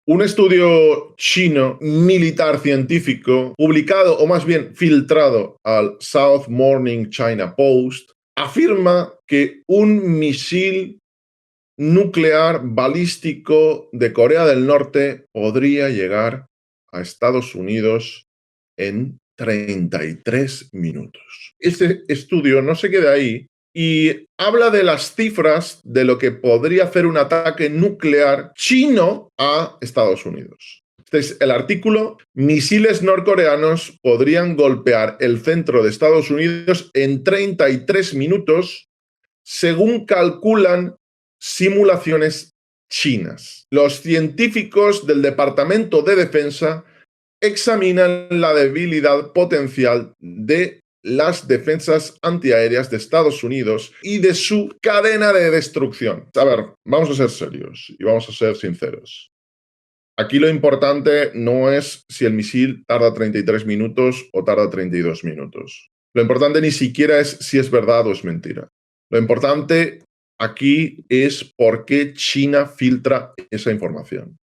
Un estudio chino militar científico, publicado o más bien filtrado al South Morning China Post, afirma que un misil nuclear balístico de Corea del Norte podría llegar a Estados Unidos en 33 minutos. Este estudio no se queda ahí y habla de las cifras de lo que podría hacer un ataque nuclear chino a Estados Unidos. Este es el artículo: misiles norcoreanos podrían golpear el centro de Estados Unidos en 33 minutos, según calculan simulaciones chinas. Los científicos del Departamento de Defensa examinan la debilidad potencial de las defensas antiaéreas de Estados Unidos y de su cadena de destrucción. A ver, vamos a ser serios y vamos a ser sinceros. Aquí lo importante no es si el misil tarda 33 minutos o tarda 32 minutos. Lo importante ni siquiera es si es verdad o es mentira. Lo importante aquí es por qué China filtra esa información.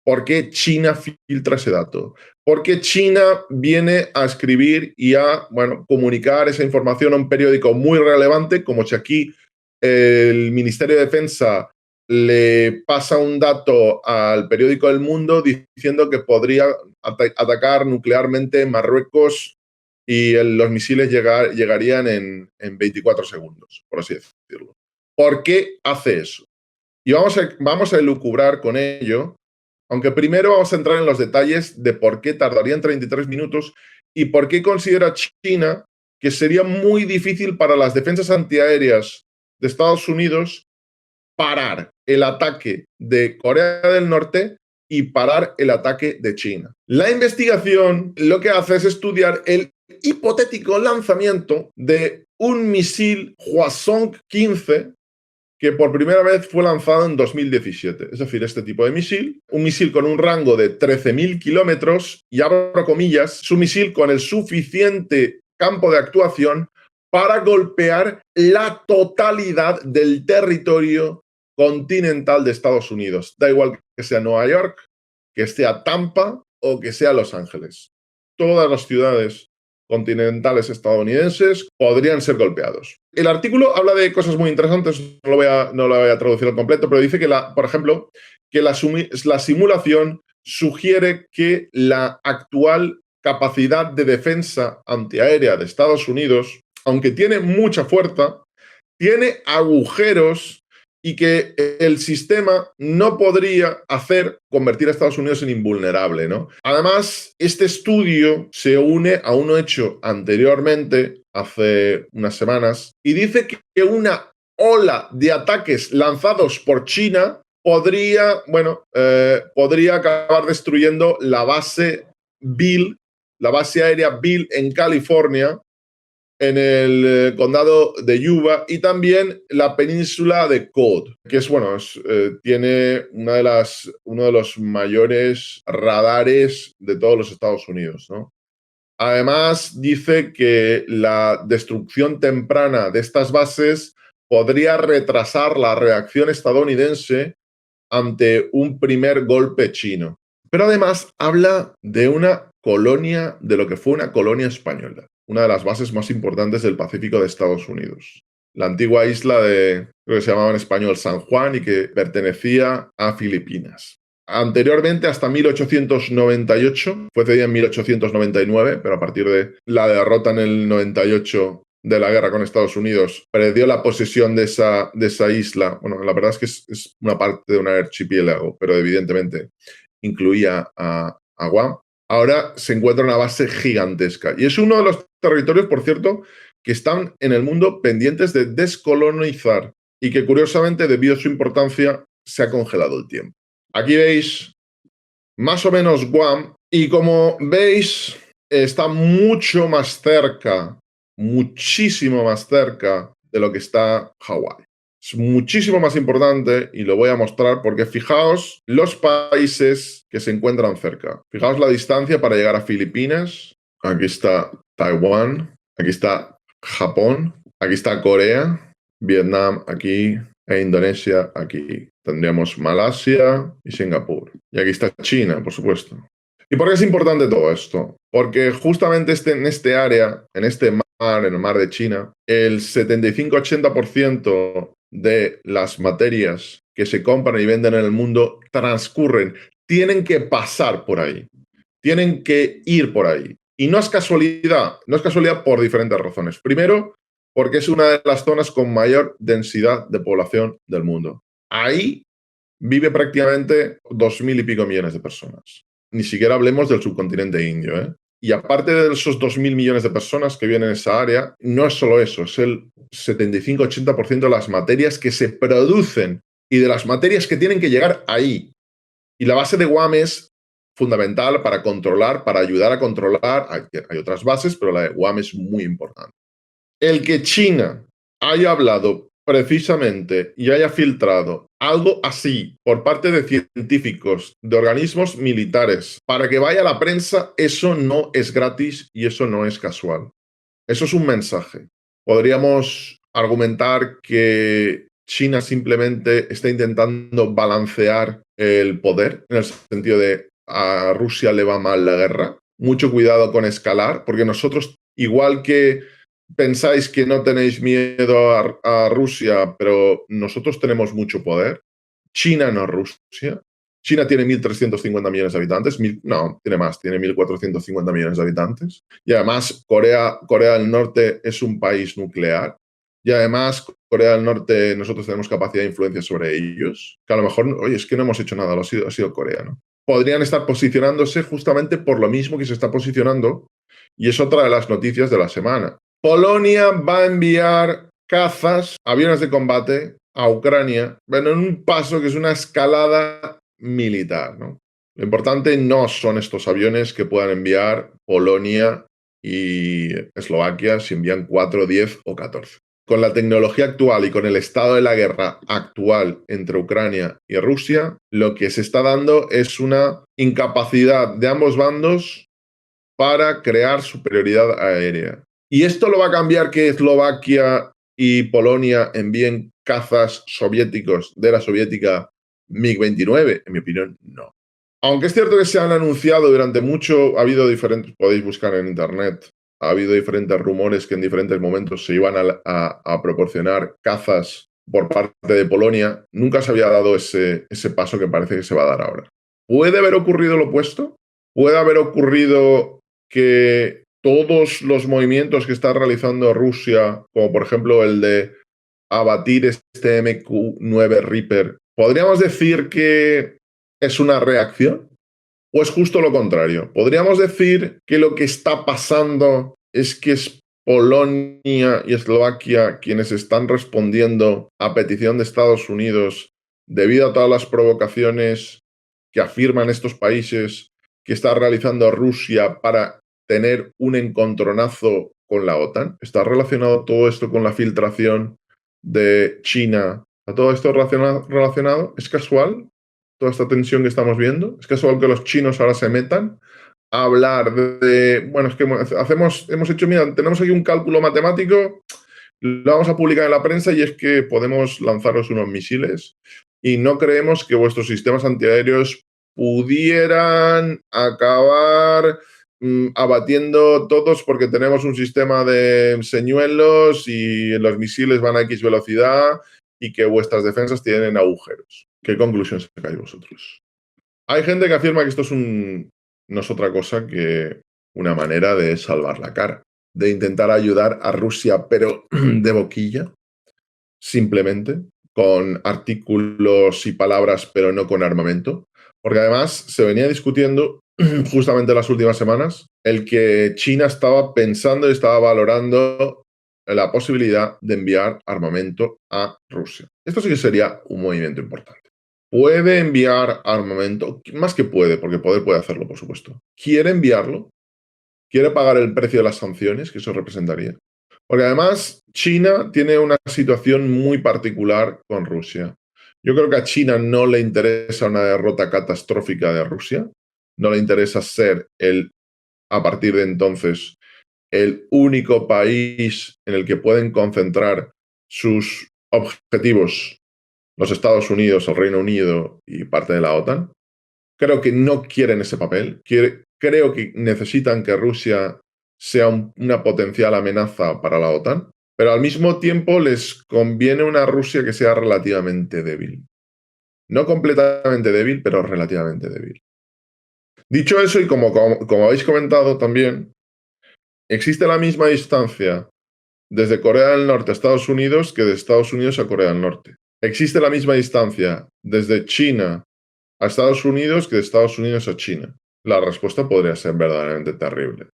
¿Por qué China filtra ese dato? ¿Por qué China viene a escribir y a comunicar esa información a un periódico muy relevante, como si aquí el Ministerio de Defensa le pasa un dato al periódico El Mundo diciendo que podría atacar nuclearmente Marruecos y los misiles llegarían en 24 segundos, por así decirlo? ¿Por qué hace eso? Y vamos a elucubrar con ello, aunque primero vamos a entrar en los detalles de por qué tardarían 33 minutos y por qué considera China que sería muy difícil para las defensas antiaéreas de Estados Unidos parar el ataque de Corea del Norte y parar el ataque de China. La investigación lo que hace es estudiar el hipotético lanzamiento de un misil Hwasong-15 que por primera vez fue lanzado en 2017. Es decir, este tipo de misil, un misil con un rango de 13.000 kilómetros, y abro comillas, es un misil con el suficiente campo de actuación para golpear la totalidad del territorio continental de Estados Unidos. Da igual que sea Nueva York, que sea Tampa o que sea Los Ángeles. Todas las ciudades continentales estadounidenses podrían ser golpeados. El artículo habla de cosas muy interesantes, no lo voy a traducir al completo, pero dice que, por ejemplo, que la simulación sugiere que la actual capacidad de defensa antiaérea de Estados Unidos, aunque tiene mucha fuerza, tiene agujeros y que el sistema no podría convertir a Estados Unidos en invulnerable, ¿no? Además, este estudio se une a uno hecho anteriormente, hace unas semanas, y dice que una ola de ataques lanzados por China podría acabar destruyendo la base Bill, la base aérea Bill en California, en el condado de Yuba, y también la península de Cod, que tiene uno de los mayores radares de todos los Estados Unidos, ¿no? Además, dice que la destrucción temprana de estas bases podría retrasar la reacción estadounidense ante un primer golpe chino. Pero además habla de de lo que fue una colonia española, una de las bases más importantes del Pacífico de Estados Unidos. La antigua isla creo que se llamaba en español San Juan y que pertenecía a Filipinas. Anteriormente, hasta 1898, fue cedida en 1899, pero a partir de la derrota en el 98 de la guerra con Estados Unidos, perdió la posesión de esa isla. Bueno, la verdad es que es una parte de un archipiélago, pero evidentemente incluía a Guam. Ahora se encuentra una base gigantesca. Y es uno de los territorios, por cierto, que están en el mundo pendientes de descolonizar y que, curiosamente, debido a su importancia, se ha congelado el tiempo. Aquí veis más o menos Guam, y como veis, está mucho más cerca, muchísimo más cerca de lo que está Hawái. Es muchísimo más importante y lo voy a mostrar porque fijaos los países que se encuentran cerca. Fijaos la distancia para llegar a Filipinas. Aquí está Taiwán, aquí está Japón, aquí está Corea, Vietnam aquí, e Indonesia aquí. Tendríamos Malasia y Singapur. Y aquí está China, por supuesto. ¿Y por qué es importante todo esto? Porque justamente en este área, en este mar, en el mar de China, el 75-80% de las materias que se compran y venden en el mundo transcurren, tienen que pasar por ahí, tienen que ir por ahí. Y no es casualidad por diferentes razones. Primero, porque es una de las zonas con mayor densidad de población del mundo. Ahí vive prácticamente 2.000 y pico millones de personas. Ni siquiera hablemos del subcontinente indio, ¿eh? Y aparte de esos 2.000 millones de personas que viven en esa área, no es solo eso, es el 75-80% de las materias que se producen y de las materias que tienen que llegar ahí. Y la base de Guam es fundamental para controlar, para ayudar a controlar. Hay otras bases, pero la de Guam es muy importante. El que China haya hablado precisamente y haya filtrado algo así por parte de científicos, de organismos militares, para que vaya a la prensa, eso no es gratis y eso no es casual. Eso es un mensaje. Podríamos argumentar que China simplemente está intentando balancear el poder, en el sentido de a Rusia le va mal la guerra. Mucho cuidado con escalar, porque nosotros, igual que pensáis que no tenéis miedo a Rusia, pero nosotros tenemos mucho poder. China no es Rusia. China tiene 1.350 millones de habitantes. No, tiene más, tiene 1.450 millones de habitantes. Y además, Corea del Norte es un país nuclear. Y además, Corea del Norte, nosotros tenemos capacidad de influencia sobre ellos. Que a lo mejor, oye, es que no hemos hecho nada, ha sido Corea, ¿no? Podrían estar posicionándose justamente por lo mismo que se está posicionando. Y es otra de las noticias de la semana. Polonia va a enviar cazas, aviones de combate a Ucrania, bueno, en un paso que es una escalada militar, ¿no? Lo importante no son estos aviones que puedan enviar Polonia y Eslovaquia si envían 4, 10 o 14. Con la tecnología actual y con el estado de la guerra actual entre Ucrania y Rusia, lo que se está dando es una incapacidad de ambos bandos para crear superioridad aérea. Y esto lo va a cambiar que Eslovaquia y Polonia envíen cazas soviéticos de la soviética MiG-29. En mi opinión, no. Aunque es cierto que se han anunciado durante mucho, ha habido diferentes, podéis buscar en internet, ha habido diferentes rumores que en diferentes momentos se iban a proporcionar cazas por parte de Polonia. Nunca se había dado ese paso que parece que se va a dar ahora. ¿Puede haber ocurrido lo opuesto? ¿Puede haber ocurrido que todos los movimientos que está realizando Rusia, como por ejemplo el de abatir este MQ-9 Reaper, podríamos decir que es una reacción? ¿O es justo lo contrario? ¿Podríamos decir que lo que está pasando es que es Polonia y Eslovaquia quienes están respondiendo a petición de Estados Unidos debido a todas las provocaciones que afirman estos países que está realizando Rusia para tener un encontronazo con la OTAN? ¿Está relacionado todo esto con la filtración de China? ¿A todo esto relacionado? ¿Es casual toda esta tensión que estamos viendo? ¿Es casual que los chinos ahora se metan a hablar bueno, es que hemos hecho, mira, tenemos aquí un cálculo matemático, lo vamos a publicar en la prensa y es que podemos lanzaros unos misiles y no creemos que vuestros sistemas antiaéreos pudieran acabar abatiendo todos porque tenemos un sistema de señuelos y los misiles van a X velocidad y que vuestras defensas tienen agujeros. ¿Qué conclusión sacáis vosotros? Hay gente que afirma que esto no es otra cosa que una manera de salvar la cara, de intentar ayudar a Rusia, pero de boquilla, simplemente, con artículos y palabras, pero no con armamento. Porque además se venía discutiendo justamente en las últimas semanas el que China estaba pensando y estaba valorando la posibilidad de enviar armamento a Rusia. Esto sí que sería un movimiento importante. ¿Puede enviar armamento? Más que puede, porque poder puede hacerlo, por supuesto. ¿Quiere enviarlo? ¿Quiere pagar el precio de las sanciones que eso representaría? Porque además China tiene una situación muy particular con Rusia. Yo creo que a China no le interesa una derrota catastrófica de Rusia. No le interesa ser a partir de entonces, el único país en el que pueden concentrar sus objetivos los Estados Unidos, el Reino Unido y parte de la OTAN. Creo que no quieren ese papel. Creo que necesitan que Rusia sea una potencial amenaza para la OTAN, pero al mismo tiempo les conviene una Rusia que sea relativamente débil. No completamente débil, pero relativamente débil. Dicho eso, y como habéis comentado también, existe la misma distancia desde Corea del Norte a Estados Unidos que de Estados Unidos a Corea del Norte. Existe la misma distancia desde China a Estados Unidos que de Estados Unidos a China. La respuesta podría ser verdaderamente terrible.